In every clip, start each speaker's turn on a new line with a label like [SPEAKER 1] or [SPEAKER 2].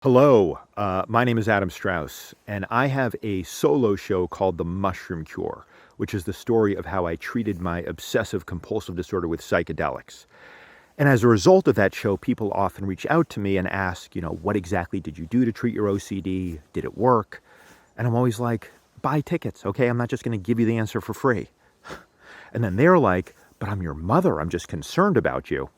[SPEAKER 1] Hello, my name is Adam Strauss, and I have a solo show called The Mushroom Cure, which is the story of how I treated my obsessive-compulsive disorder with psychedelics. And as a result of that show, people often reach out to me and ask, what exactly did you do to treat your OCD? Did it work? And I'm always like, buy tickets, okay? I'm not just going to give you the answer for free. And then they're like, but I'm your mother. I'm just concerned about you.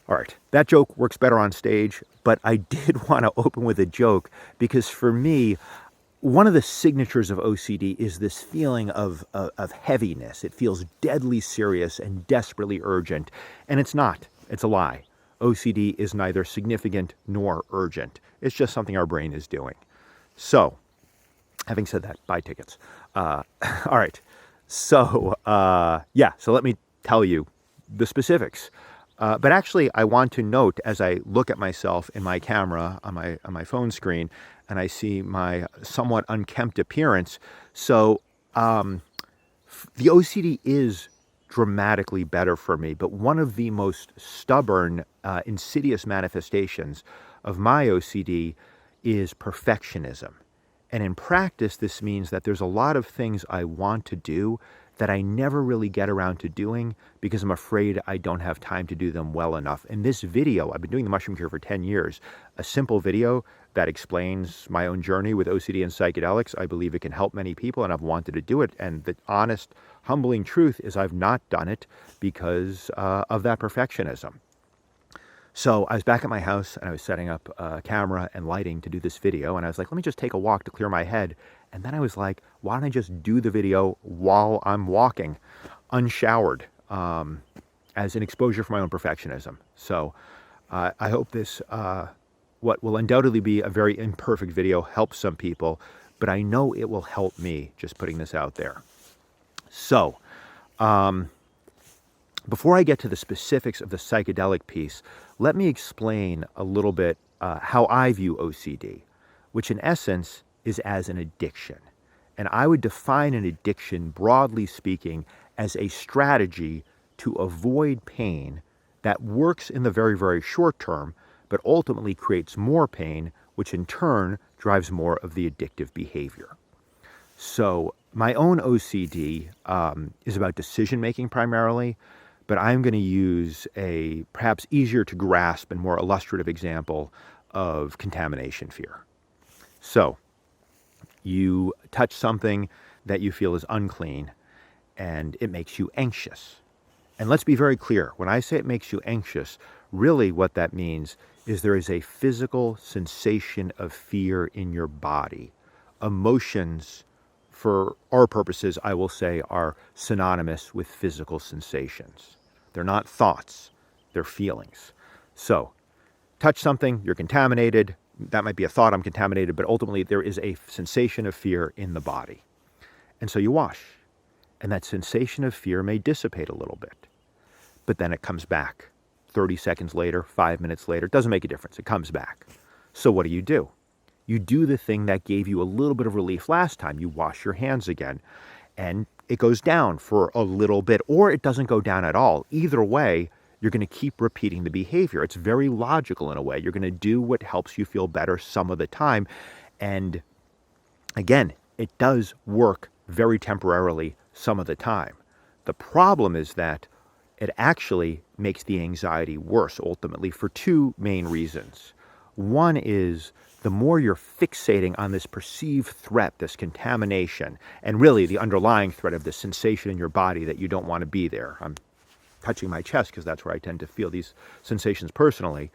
[SPEAKER 1] All right, that joke works better on stage, but I did want to open with a joke because for me, one of the signatures of OCD is this feeling of heaviness. It feels deadly serious and desperately urgent, and it's not. It's a lie. OCD is neither significant nor urgent. It's just something our brain is doing. So, having said that, buy tickets. All right, so so let me tell you the specifics. But actually, I want to note as I look at myself in my camera on my phone screen, and I see my somewhat unkempt appearance. So the OCD is dramatically better for me. But one of the most stubborn, insidious manifestations of my OCD is perfectionism. And in practice, this means that there's a lot of things I want to do that I never really get around to doing because I'm afraid I don't have time to do them well enough. In this video, I've been doing the Mushroom Cure for 10 years, a simple video that explains my own journey with OCD and psychedelics. I believe it can help many people, and I've wanted to do it. And the honest, humbling truth is I've not done it because of that perfectionism. So I was back at my house and I was setting up a camera and lighting to do this video. And I was like, let me just take a walk to clear my head. And then I was like, why don't I just do the video while I'm walking, unshowered, as an exposure for my own perfectionism. So I hope this, what will undoubtedly be a very imperfect video, helps some people. But I know it will help me just putting this out there. So before I get to the specifics of the psychedelic piece, let me explain a little bit how I view OCD, which in essence is as an addiction. And I would define an addiction, broadly speaking, as a strategy to avoid pain that works in the very, very short term, but ultimately creates more pain, which in turn drives more of the addictive behavior. So my own OCD is about decision-making primarily, but I'm going to use a perhaps easier to grasp and more illustrative example of contamination fear. So you touch something that you feel is unclean and it makes you anxious. And let's be very clear, when I say it makes you anxious, really what that means is there is a physical sensation of fear in your body. Emotions, for our purposes, I will say, are synonymous with physical sensations. They're not thoughts, they're feelings. So, touch something, you're contaminated. That might be a thought, I'm contaminated, but ultimately there is a sensation of fear in the body. And so you wash, and that sensation of fear may dissipate a little bit. But then it comes back 30 seconds later, 5 minutes later. It doesn't make a difference, it comes back. So what do? You do the thing that gave you a little bit of relief last time. You wash your hands again, and it goes down for a little bit, or it doesn't go down at all. Either way, you're going to keep repeating the behavior. It's very logical in a way. You're going to do what helps you feel better some of the time. And again, it does work very temporarily some of the time. The problem is that it actually makes the anxiety worse ultimately for two main reasons. One is the more you're fixating on this perceived threat, this contamination, and really the underlying threat of this sensation in your body that you don't want to be there. I'm touching my chest because that's where I tend to feel these sensations personally.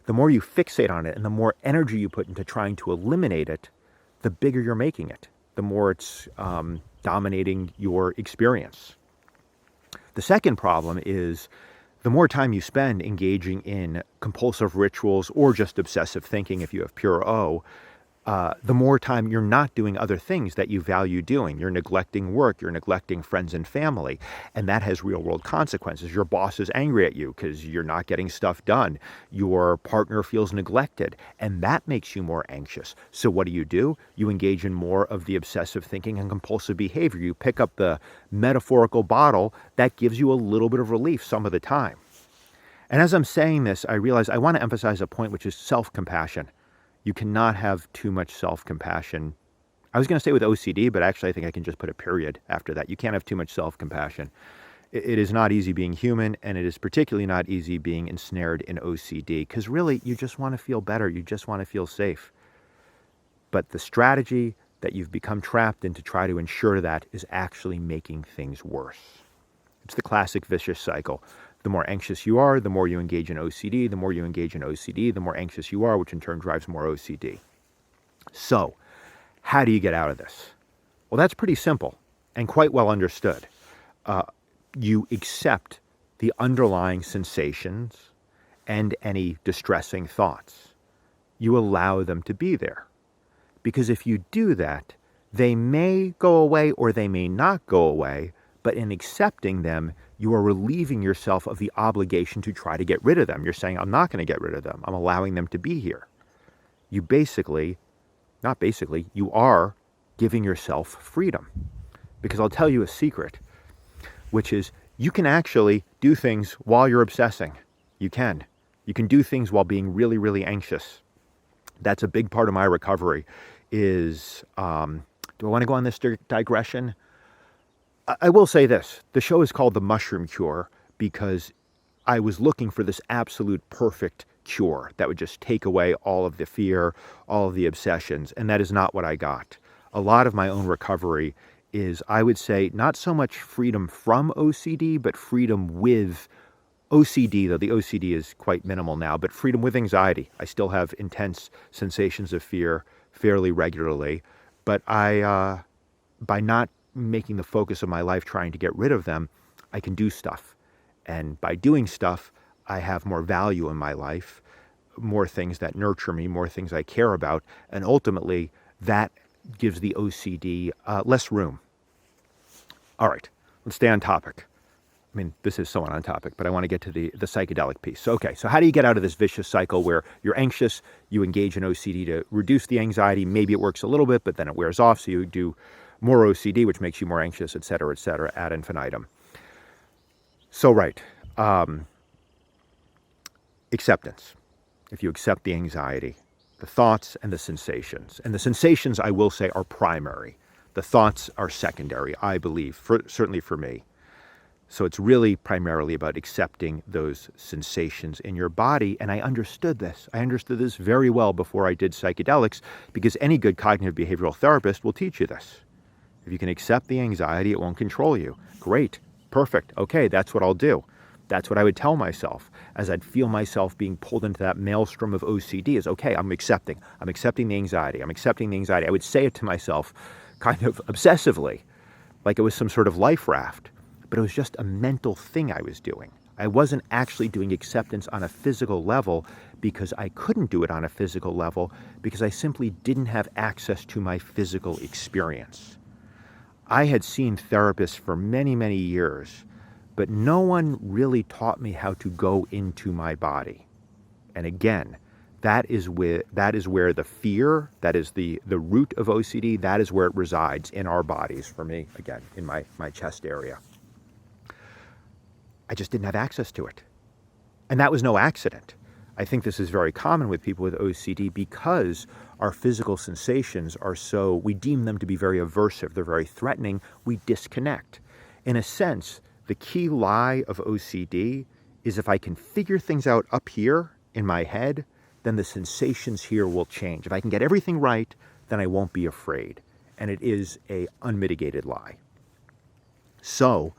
[SPEAKER 1] The more you fixate on it and the more energy you put into trying to eliminate it, the bigger you're making it, the more it's dominating your experience. The second problem is the more time you spend engaging in compulsive rituals or just obsessive thinking, if you have pure O, the more time you're not doing other things that you value doing. You're neglecting work, you're neglecting friends and family, and that has real world consequences. Your boss is angry at you because you're not getting stuff done. Your partner feels neglected, and that makes you more anxious. So what do? You engage in more of the obsessive thinking and compulsive behavior. You pick up the metaphorical bottle that gives you a little bit of relief some of the time. And as I'm saying this, I realize I want to emphasize a point, which is self-compassion. You cannot have too much self-compassion. I was going to say with OCD, but actually I think I can just put a period after that. You can't have too much self-compassion. It is not easy being human, and it is particularly not easy being ensnared in OCD, because really you just want to feel better. You just want to feel safe. But the strategy that you've become trapped in to try to ensure that is actually making things worse. It's the classic vicious cycle. The more anxious you are, the more you engage in OCD. The more you engage in OCD, the more anxious you are, which in turn drives more OCD. So, how do you get out of this? Well, that's pretty simple and quite well understood. You accept the underlying sensations and any distressing thoughts. You allow them to be there. Because if you do that, they may go away or they may not go away, but in accepting them, you are relieving yourself of the obligation to try to get rid of them. You're saying, I'm not going to get rid of them. I'm allowing them to be here. You you are giving yourself freedom. Because I'll tell you a secret, which is you can actually do things while you're obsessing. You can. You can do things while being really, really anxious. That's a big part of my recovery is, do I want to go on this digression? I will say this. The show is called The Mushroom Cure because I was looking for this absolute perfect cure that would just take away all of the fear, all of the obsessions, and that is not what I got. A lot of my own recovery is, I would say, not so much freedom from OCD, but freedom with OCD, though the OCD is quite minimal now, but freedom with anxiety. I still have intense sensations of fear fairly regularly, but by not making the focus of my life trying to get rid of them, I can do stuff. And by doing stuff, I have more value in my life, more things that nurture me, more things I care about, and ultimately that gives the OCD less room. All right, let's stay on topic. I mean, this is somewhat on topic, but I want to get to the psychedelic piece. So, okay, so how do you get out of this vicious cycle where you're anxious, you engage in OCD to reduce the anxiety, maybe it works a little bit, but then it wears off, so you do more OCD, which makes you more anxious, et cetera, ad infinitum. So, right, acceptance. If you accept the anxiety, the thoughts and the sensations. And the sensations, I will say, are primary. The thoughts are secondary, I believe, certainly for me. So it's really primarily about accepting those sensations in your body. And I understood this. I understood this very well before I did psychedelics, because any good cognitive behavioral therapist will teach you this. If you can accept the anxiety, it won't control you. Great. Perfect. Okay, that's what I'll do. That's what I would tell myself as I'd feel myself being pulled into that maelstrom of OCD is, okay, I'm accepting the anxiety. I'm accepting the anxiety. I would say it to myself kind of obsessively, like it was some sort of life raft. But it was just a mental thing I was doing. I wasn't actually doing acceptance on a physical level because I couldn't do it on a physical level because I simply didn't have access to my physical experience. I had seen therapists for many, many years, but no one really taught me how to go into my body. And again, that is where the fear, that is the root of OCD, that is where it resides in our bodies for me, again, in my chest area. I just didn't have access to it. And that was no accident. I think this is very common with people with OCD because our physical sensations are so, we deem them to be very aversive, they're very threatening, we disconnect. In a sense, the key lie of OCD is if I can figure things out up here in my head, then the sensations here will change. If I can get everything right, then I won't be afraid. And it is an unmitigated lie. So,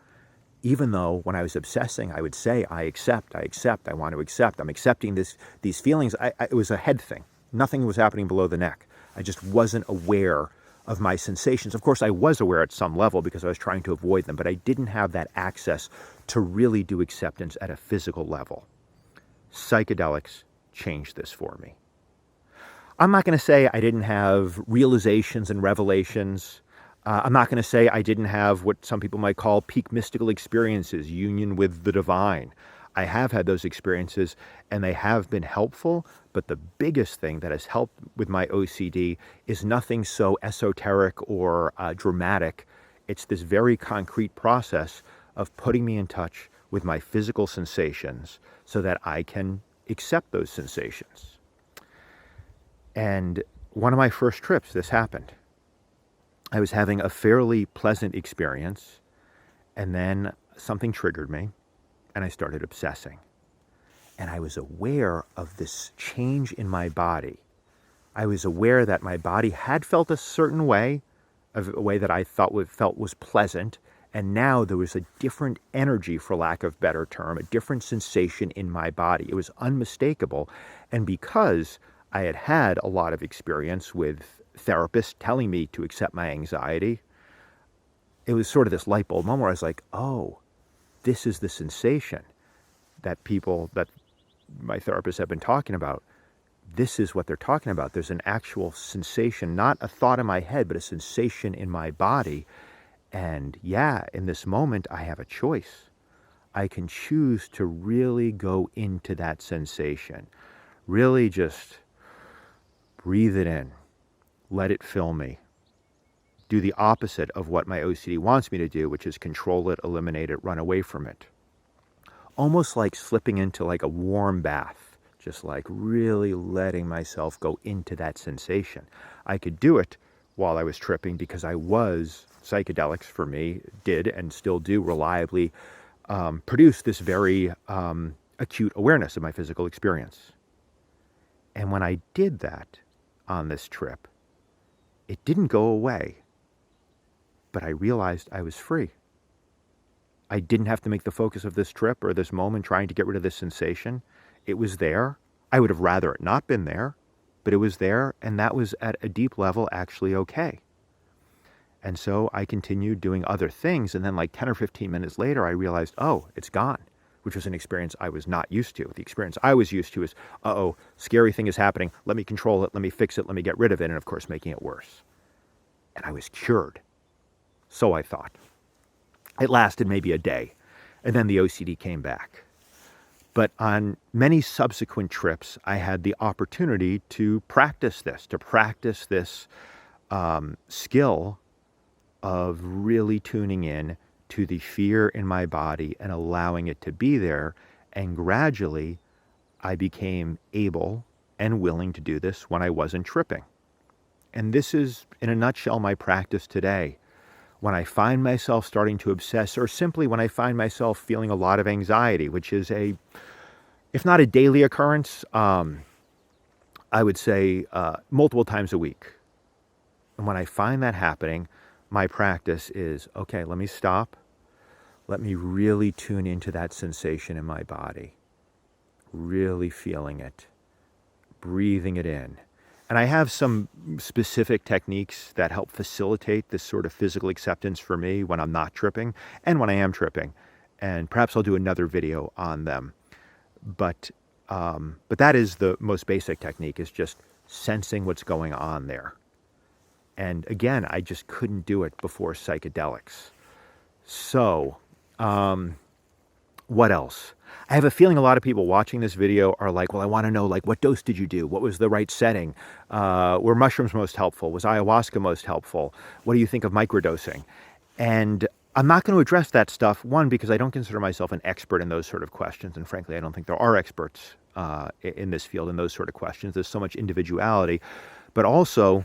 [SPEAKER 1] even though when I was obsessing, I would say, I accept, I want to accept, I'm accepting these feelings, it was a head thing. Nothing was happening below the neck. I just wasn't aware of my sensations. Of course, I was aware at some level because I was trying to avoid them, but I didn't have that access to really do acceptance at a physical level. Psychedelics changed this for me. I'm not going to say I didn't have realizations and revelations. I'm not going to say I didn't have what some people might call peak mystical experiences, union with the divine. I have had those experiences and they have been helpful, but the biggest thing that has helped with my OCD is nothing so esoteric or dramatic. It's this very concrete process of putting me in touch with my physical sensations so that I can accept those sensations. And one of my first trips, this happened. I was having a fairly pleasant experience, and then something triggered me, and I started obsessing. And I was aware of this change in my body. I was aware that my body had felt a certain way, a way that I felt was pleasant, and now there was a different energy, for lack of a better term, a different sensation in my body. It was unmistakable. And because I had had a lot of experience with therapists telling me to accept my anxiety, it was sort of this light bulb moment where I was like, oh, this is the sensation that my therapists have been talking about. This is what they're talking about. There's an actual sensation, not a thought in my head, but a sensation in my body. And yeah, in this moment, I have a choice. I can choose to really go into that sensation. Really just breathe it in. Let it fill me. Do the opposite of what my OCD wants me to do, which is control it, eliminate it, run away from it. Almost like slipping into like a warm bath, just like really letting myself go into that sensation. I could do it while I was tripping because psychedelics for me did and still do reliably produce this very acute awareness of my physical experience. And when I did that on this trip, it didn't go away, but I realized I was free. I didn't have to make the focus of this trip or this moment trying to get rid of this sensation. It was there. I would have rather it not been there, but it was there, and that was at a deep level actually okay. And so I continued doing other things, and then like 10 or 15 minutes later, I realized, oh, it's gone, which was an experience I was not used to. The experience I was used to is, uh-oh, scary thing is happening. Let me control it. Let me fix it. Let me get rid of it. And of course, making it worse. And I was cured. So I thought. It lasted maybe a day, and then the OCD came back. But on many subsequent trips, I had the opportunity to practice this skill of really tuning in to the fear in my body and allowing it to be there. And gradually, I became able and willing to do this when I wasn't tripping. And this is, in a nutshell, my practice today. When I find myself starting to obsess, or simply when I find myself feeling a lot of anxiety, which is if not a daily occurrence, I would say multiple times a week. And when I find that happening, my practice is, okay, let me stop. Let me really tune into that sensation in my body. Really feeling it. Breathing it in. And I have some specific techniques that help facilitate this sort of physical acceptance for me when I'm not tripping and when I am tripping. And perhaps I'll do another video on them. But that is the most basic technique, is just sensing what's going on there. And again, I just couldn't do it before psychedelics. So, what else? I have a feeling a lot of people watching this video are like, well, I want to know, like, what dose did you do? What was the right setting? Were mushrooms most helpful? Was ayahuasca most helpful? What do you think of microdosing? And I'm not going to address that stuff, one, because I don't consider myself an expert in those sort of questions. And frankly, I don't think there are experts in this field in those sort of questions. There's so much individuality. But also,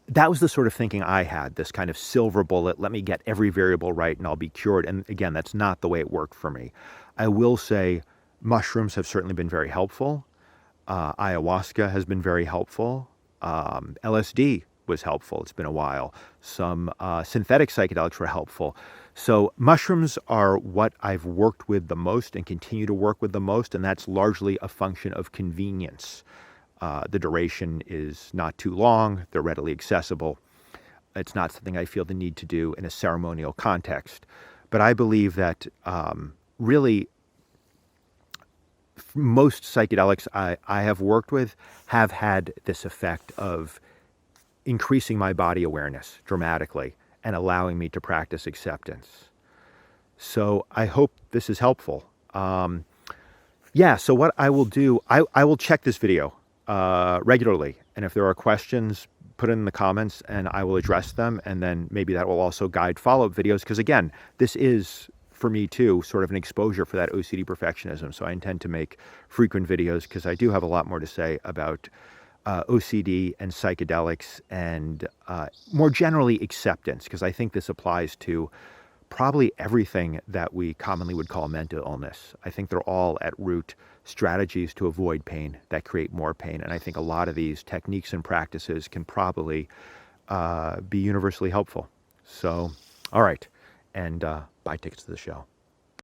[SPEAKER 1] that was the sort of thinking I had, this kind of silver bullet, let me get every variable right and I'll be cured. And again, that's not the way it worked for me. I will say mushrooms have certainly been very helpful. Ayahuasca has been very helpful. LSD was helpful. It's been a while. Some synthetic psychedelics were helpful. So mushrooms are what I've worked with the most and continue to work with the most, and that's largely a function of convenience. The duration is not too long. They're readily accessible. It's not something I feel the need to do in a ceremonial context. But I believe that really most psychedelics I have worked with have had this effect of increasing my body awareness dramatically and allowing me to practice acceptance. So I hope this is helpful. So what I will do, I will check this video regularly. And if there are questions, put it in the comments and I will address them. And then maybe that will also guide follow-up videos. Because again, this is, for me too, sort of an exposure for that OCD perfectionism. So I intend to make frequent videos because I do have a lot more to say about OCD and psychedelics and more generally acceptance, because I think this applies to probably everything that we commonly would call mental illness. I think they're all at root strategies to avoid pain that create more pain. And I think a lot of these techniques and practices can probably be universally helpful. So, all right. And buy tickets to the show.